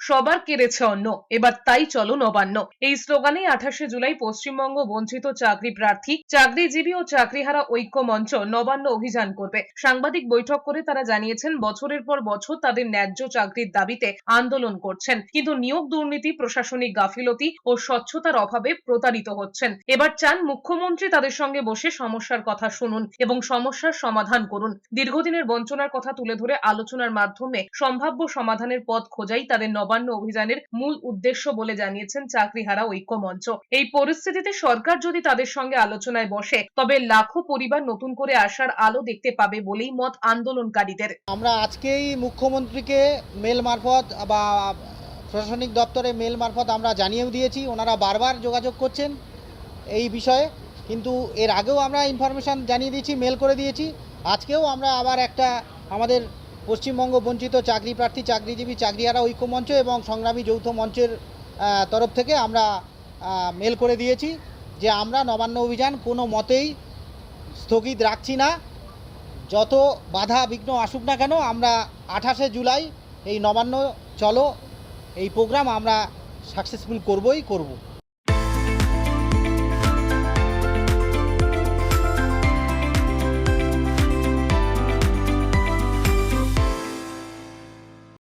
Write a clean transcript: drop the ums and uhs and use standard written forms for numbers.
সবার কেড়েছে অন্ন, এবার তাই চলো নবান্ন। এই স্লোগানে 28শে জুলাই পশ্চিমবঙ্গ বঞ্চিত চাকরি প্রার্থী, চাকরিজীবী ও চাকরিহারা ঐক্য মঞ্চ নবান্ন অভিযান করবে। সাংবাদিক বৈঠক করে তারা জানিয়েছেন, বছরের পর বছর তাদের ন্যায্য চাকরির দাবিতে আন্দোলন করছেন, কিন্তু নিয়োগ দুর্নীতি, প্রশাসনিক গাফিলতি ও স্বচ্ছতার অভাবে প্রতারিত হচ্ছেন। এবার চান মুখ্যমন্ত্রী তাদের সঙ্গে বসে সমস্যার কথা শুনুন এবং সমস্যার সমাধান করুন। দীর্ঘদিনের বঞ্চনার কথা তুলে ধরে আলোচনার মাধ্যমে সম্ভাব্য সমাধানের পথ খোঁজাই তাদের নবান্ন অভিযানের মূল উদ্দেশ্য বলে জানিয়েছেন চাকরিহারা ঐক্য মঞ্চ। এই পরিস্থিতিতে সরকার যদি তাদের সঙ্গে আলোচনায় বসে, তবে লাখো পরিবার নতুন করে আসার আলো দেখতে পাবে বলেই মত আন্দোলনকারীদের। আমরা আজকেই মুখ্যমন্ত্রীকে মেল মারফত বা প্রশাসনিক দপ্তরে মেল মারফত আমরা জানিয়েও দিয়েছি। ওনারা বারবার যোগাযোগ করছেন এই বিষয়ে, কিন্তু এর আগেও আমরা ইনফরমেশান জানিয়ে দিয়েছি, মেল করে দিয়েছি। আজকেও আমরা আবার একটা আমাদের পশ্চিমবঙ্গ বঞ্চিত চাকরি প্রার্থী, চাকরিজীবী, চাকরিহারা ঐক্য মঞ্চ এবং সংগ্রামী যৌথ মঞ্চের তরফ থেকে আমরা মেল করে দিয়েছি যে আমরা নবান্ন অভিযান কোনো মতেই স্থগিত রাখছি না। যত বাধা বিঘ্ন আসুক না কেন, আমরা 28শে জুলাই এই নবান্ন চলো এই প্রোগ্রাম আমরা সাকসেসফুল করবই করব।